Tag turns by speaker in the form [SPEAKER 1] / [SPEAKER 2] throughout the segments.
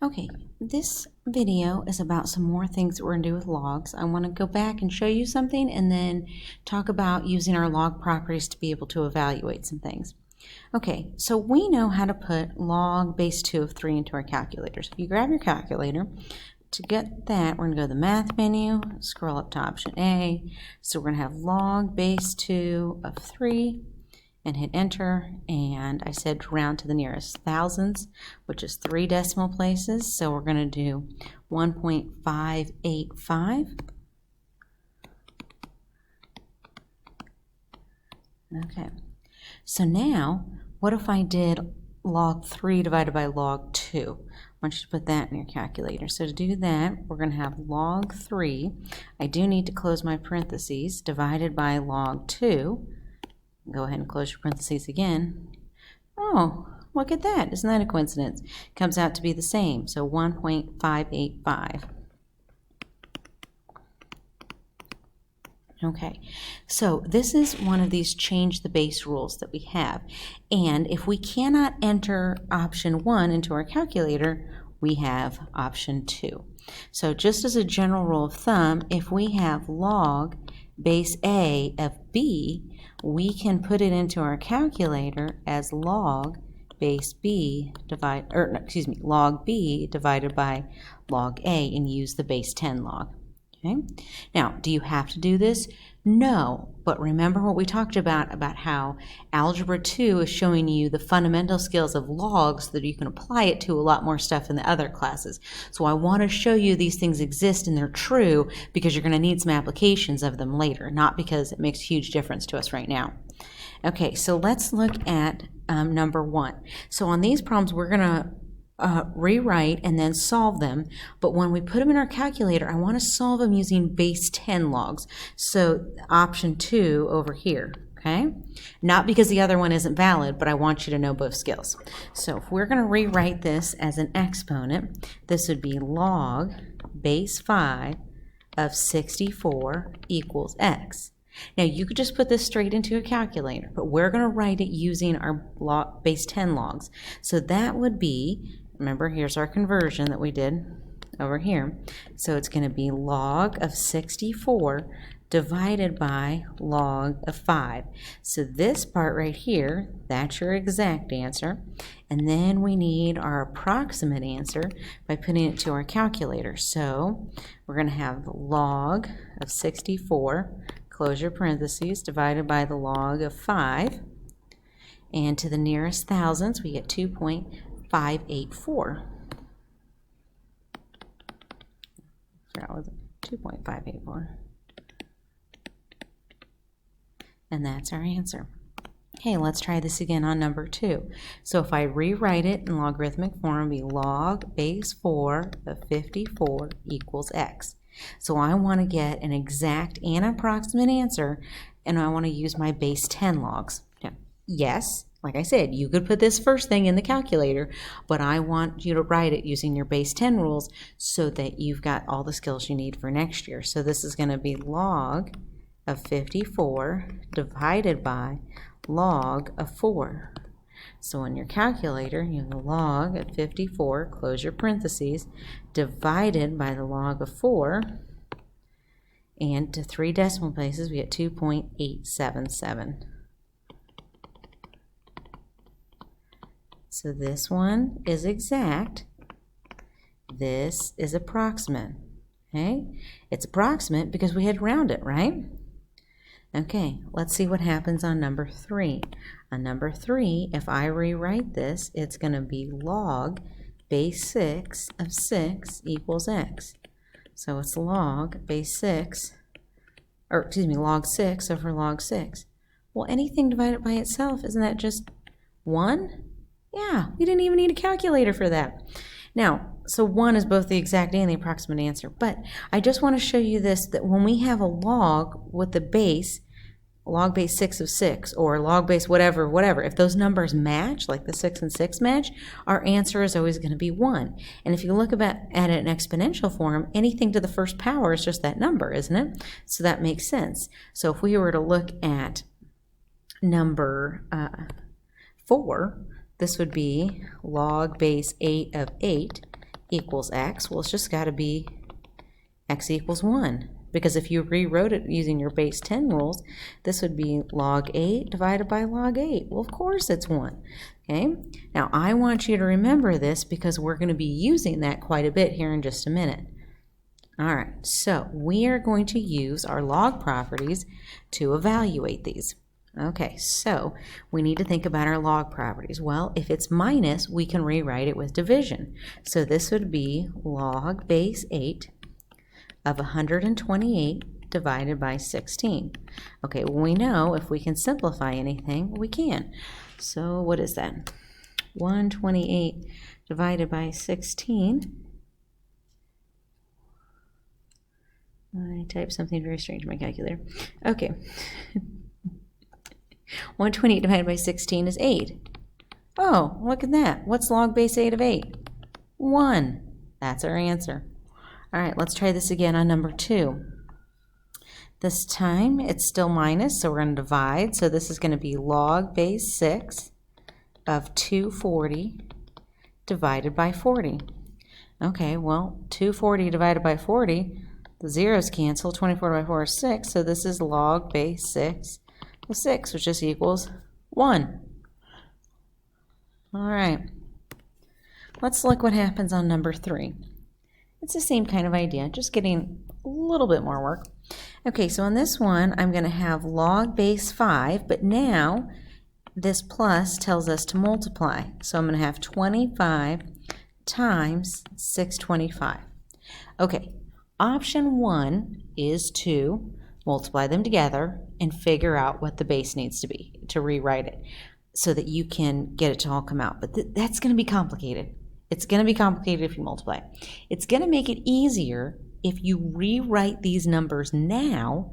[SPEAKER 1] Okay, this video is about some more things that we're going to do with logs. I want to go back and show you something and then talk about using our log properties to be able to evaluate some things. Okay, so we know how to put log base 2 of 3 into our calculator. So if you grab your calculator, to get that, we're going to go to the Math menu, scroll up to option A. So we're going to have log base 2 of 3. And hit enter, and I said to round to the nearest thousands, which is 3 decimal places, so we're going to do 1.585. Okay, so now what if I did log 3 divided by log 2? I want you to put that in your calculator. So to do that, we're going to have log 3. I do need to close my parentheses, divided by log 2. Go ahead and close your parentheses again. Oh, look at that. Isn't that a coincidence? Comes out to be the same. So 1.585. Okay, so this is one of these change the base rules that we have. And if we cannot enter option 1 into our calculator, we have option 2. So just as a general rule of thumb, if we have log base A of B, we can put it into our calculator as log base B log B divided by log A and use the base 10 log. Okay. Now, do you have to do this? No, but remember what we talked about how Algebra 2 is showing you the fundamental skills of logs so that you can apply it to a lot more stuff in the other classes. So I want to show you these things exist and they're true because you're going to need some applications of them later, not because it makes a huge difference to us right now. Okay, so let's look at number 1. So on these problems, we're going to rewrite and then solve them, but when we put them in our calculator, I want to solve them using base 10 logs. So option 2 over here, okay? Not because the other one isn't valid, but I want you to know both skills. So if we're going to rewrite this as an exponent, this would be log base 5 of 64 equals x. Now you could just put this straight into a calculator, but we're going to write it using our base 10 logs. So that would be, remember, here's our conversion that we did over here. So it's going to be log of 64 divided by log of 5. So this part right here, that's your exact answer. And then we need our approximate answer by putting it to our calculator. So we're going to have log of 64, close your parentheses, divided by the log of 5. And to the nearest thousands, we get 2.584. That was 2.584. And that's our answer. Okay, let's try this again on number 2. So if I rewrite it in logarithmic form, it'll be log base 4 of 54 equals x. So I want to get an exact and approximate answer, and I want to use my base 10 logs. Now, yes, like I said, you could put this first thing in the calculator, but I want you to write it using your base 10 rules so that you've got all the skills you need for next year. So this is going to be log of 54 divided by log of 4. So in your calculator, you have the log of 54, close your parentheses, divided by the log of 4, and to 3 decimal places, we get 2.877. So this one is exact. This is approximate. Okay? It's approximate because we had to round it, right? Okay, let's see what happens on number 3. On number 3, if I rewrite this, it's going to be log base 6 of 6 equals x. So it's log base 6, or excuse me, log 6 over log 6. Well, anything divided by itself, isn't that just 1? Yeah, we didn't even need a calculator for that. Now, so 1 is both the exact and the approximate answer, but I just want to show you this, that when we have a log with the base, log base 6 of 6, or log base whatever, if those numbers match, like the 6 and 6 match, our answer is always going to be 1. And if you look at it in exponential form, anything to the first power is just that number, isn't it? So that makes sense. So if we were to look at number 4, this would be log base 8 of 8 equals x. Well, it's just got to be x equals 1. Because if you rewrote it using your base 10 rules, this would be log 8 divided by log 8. Well, of course it's 1. Okay? Now, I want you to remember this because we're going to be using that quite a bit here in just a minute. All right, so we are going to use our log properties to evaluate these. Okay, so we need to think about our log properties. Well, if it's minus, we can rewrite it with division. So this would be log base 8 of 128 divided by 16. Okay, well, we know if we can simplify anything, we can. So what is that? 128 divided by 16. I typed something very strange in my calculator. Okay. 128 divided by 16 is 8. Oh, look at that. What's log base 8 of 8? 1. That's our answer. All right, let's try this again on number 2. This time it's still minus, so we're going to divide. So this is going to be log base 6 of 240 divided by 40. Okay, well, 240 divided by 40, the zeros cancel. 24 by 4 is 6, so this is log base 6 of 6, which just equals 1. All right, let's look what happens on number 3. It's the same kind of idea, just getting a little bit more work. Okay, so on this one, I'm going to have log base 5, but now this plus tells us to multiply. So I'm going to have 25 times 625. Okay, option 1 is to multiply them together and figure out what the base needs to be to rewrite it so that you can get it to all come out. But that's going to be complicated. It's going to be complicated if you multiply. It's going to make it easier if you rewrite these numbers now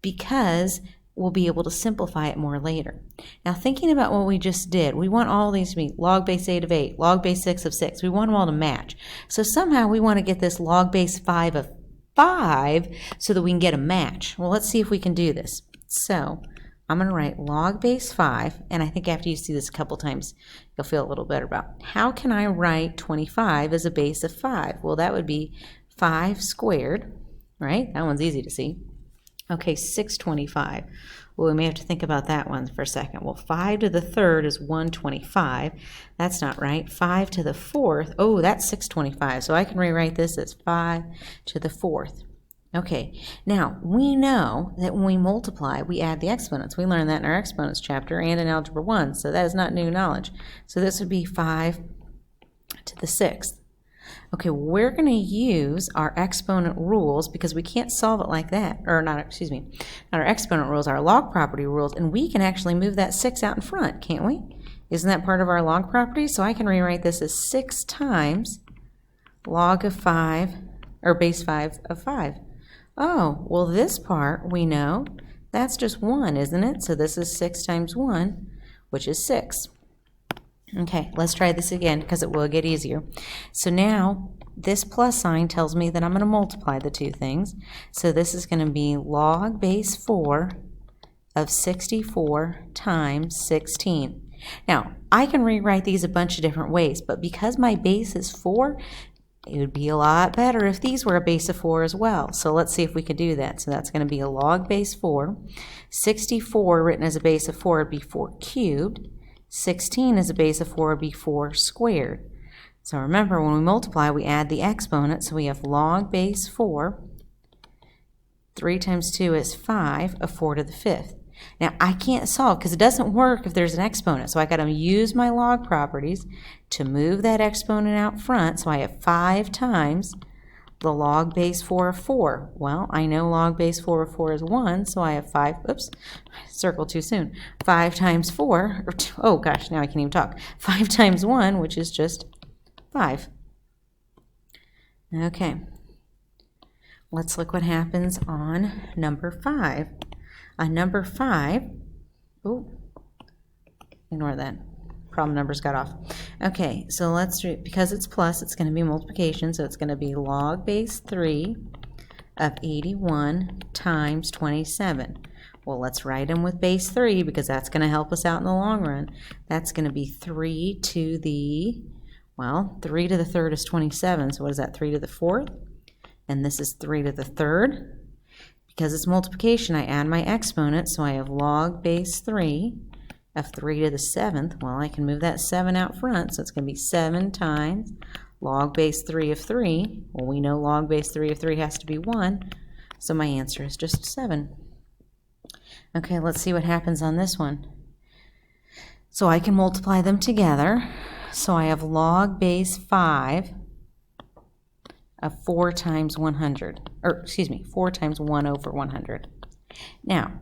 [SPEAKER 1] because we'll be able to simplify it more later. Now, thinking about what we just did, we want all these to be log base 8 of 8, log base 6 of 6. We want them all to match. So somehow we want to get this log base 5 of 5 so that we can get a match. Well, let's see if we can do this. So I'm going to write log base 5, and I think after you see this a couple times, you'll feel a little better about how can I write 25 as a base of 5? Well, that would be 5 squared, right? That one's easy to see. Okay, 625. Well, we may have to think about that one for a second. Well, 5 to the third is 125. That's not right. 5 to the fourth, oh, that's 625. So I can rewrite this as 5 to the fourth. Okay, now we know that when we multiply, we add the exponents. We learned that in our exponents chapter and in Algebra 1, so that is not new knowledge. So this would be 5 to the sixth. Okay, we're going to use our exponent rules because we can't solve it like that, or not, excuse me, not our exponent rules, our log property rules, and we can actually move that 6 out in front, can't we? Isn't that part of our log property? So I can rewrite this as 6 times log of 5, or base 5 of 5. Oh, well this part we know, that's just 1, isn't it? So this is 6 times 1, which is 6. Okay, let's try this again because it will get easier. So now this plus sign tells me that I'm going to multiply the two things. So this is going to be log base 4 of 64 times 16. Now, I can rewrite these a bunch of different ways, but because my base is 4, it would be a lot better if these were a base of 4 as well. So let's see if we could do that. So that's going to be a log base 4. 64 written as a base of 4 would be 4 cubed. 16 as a base of 4 would be 4 squared. So remember, when we multiply, we add the exponent. So we have log base 4. 3 times 2 is 5 of 4 to the fifth. Now, I can't solve because it doesn't work if there's an exponent. So I got to use my log properties to move that exponent out front. So I have 5 times the log base 4 of 4. Well, I know log base 4 of 4 is 1, so I have 5, oops, circled too soon. 5 times 4, or oh gosh, now I can't even talk. 5 times 1, which is just 5. Okay, let's look what happens on number 5. On number 5, oh, ignore that. Problem numbers got off. Okay, so let's do, because it's plus, it's going to be multiplication, so it's going to be log base 3 of 81 times 27. Well, let's write them with base 3 because that's going to help us out in the long run. That's going to be 3 to the Well, 3 to the third is 27, so what is that, 3 to the fourth? And this is 3 to the third. Because it's multiplication, I add my exponent, so I have log base 3 of 3 to the seventh. Well, I can move that 7 out front, so it's going to be 7 times log base 3 of 3. Well, we know log base 3 of 3 has to be 1, so my answer is just 7. Okay, let's see what happens on this one. So I can multiply them together. So I have log base 5 of 4 times 100, or excuse me, 4 times 1 over 100. Now,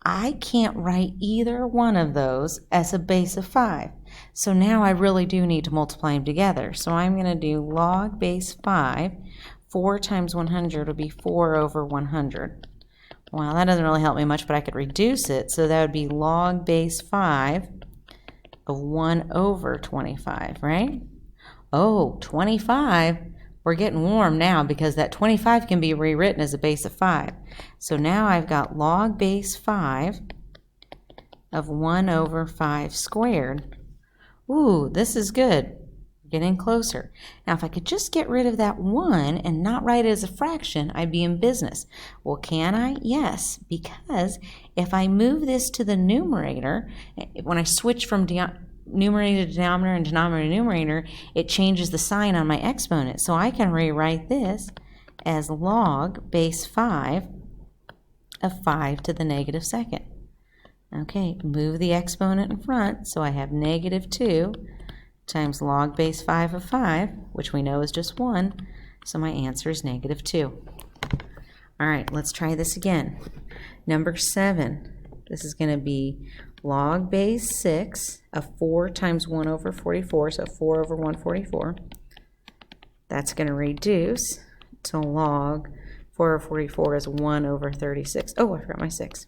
[SPEAKER 1] I can't write either one of those as a base of 5. So now I really do need to multiply them together. So I'm going to do log base 5. 4 times 100 will be 4 over 100. Well, that doesn't really help me much, but I could reduce it. So that would be log base 5 of 1 over 25, right? Oh, 25. We're getting warm now because that 25 can be rewritten as a base of 5. So now I've got log base 5 of 1 over 5 squared. Ooh, this is good. Getting closer. Now, if I could just get rid of that 1 and not write it as a fraction, I'd be in business. Well, can I? Yes, because if I move this to the numerator, when I switch from numerator to denominator and denominator to numerator, it changes the sign on my exponent. So I can rewrite this as log base 5 of 5 to the negative second. Okay, move the exponent in front, so I have negative 2 times log base 5 of 5, which we know is just 1, so my answer is negative 2. All right, let's try this again. Number 7, this is going to be log base 6 of 4 times 1 over 44, so 4 over 144. That's going to reduce to log 4 over 44 is 1 over 36. Oh, I forgot my 6.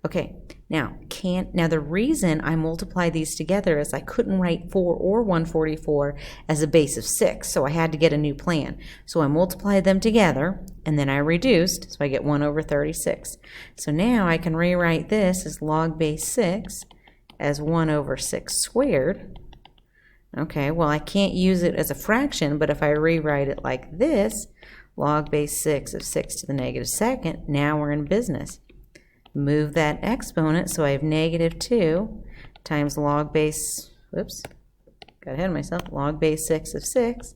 [SPEAKER 1] Okay, now the reason I multiply these together is I couldn't write 4 or 144 as a base of 6, so I had to get a new plan. So I multiplied them together, and then I reduced, so I get 1 over 36. So now I can rewrite this as log base 6 as 1 over 6 squared. Okay, well, I can't use it as a fraction, but if I rewrite it like this, log base 6 of 6 to the negative second, now we're in business. Move that exponent, so I have negative 2 times log base, whoops, got ahead of myself, log base 6 of 6.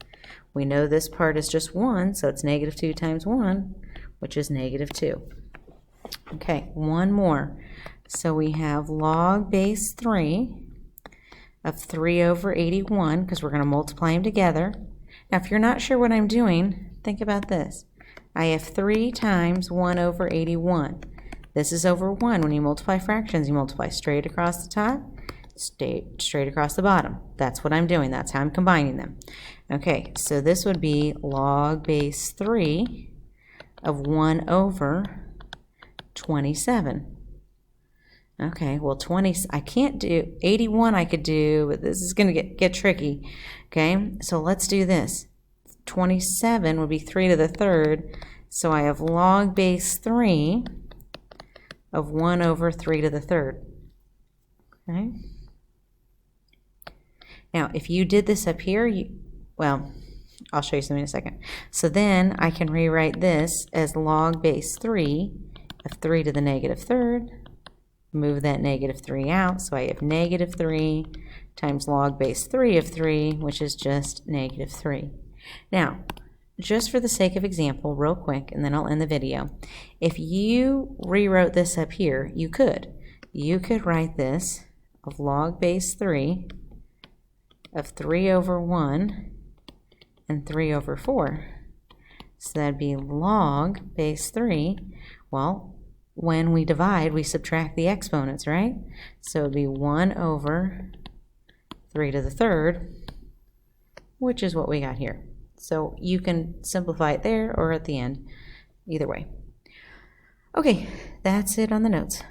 [SPEAKER 1] We know this part is just 1, so it's negative 2 times 1, which is negative 2. Okay, one more. So we have log base 3 of 3 over 81, because we're going to multiply them together. Now, if you're not sure what I'm doing, think about this. I have 3 times 1 over 81. This is over 1. When you multiply fractions, you multiply straight across the top, straight across the bottom. That's what I'm doing. That's how I'm combining them. Okay, so this would be log base 3 of 1 over 27. Okay, well, I can't do 81. I could do, but this is going to get tricky. Okay, so let's do this. 27 would be 3 to the third, so I have log base 3 of 1 over 3 to the third. Okay. Now, if you did this up here, well, I'll show you something in a second. So then I can rewrite this as log base 3 of 3 to the negative third. Move that negative 3 out, so I have negative 3 times log base 3 of 3, which is just negative 3. Now, just for the sake of example, real quick, and then I'll end the video. If you rewrote this up here, you could write this of log base 3 of 3 over 1 and 3 over 4. So that'd be log base 3. Well, when we divide, we subtract the exponents, right? So it'd be 1 over 3 to the third, which is what we got here. So you can simplify it there or at the end, either way. Okay, that's it on the notes.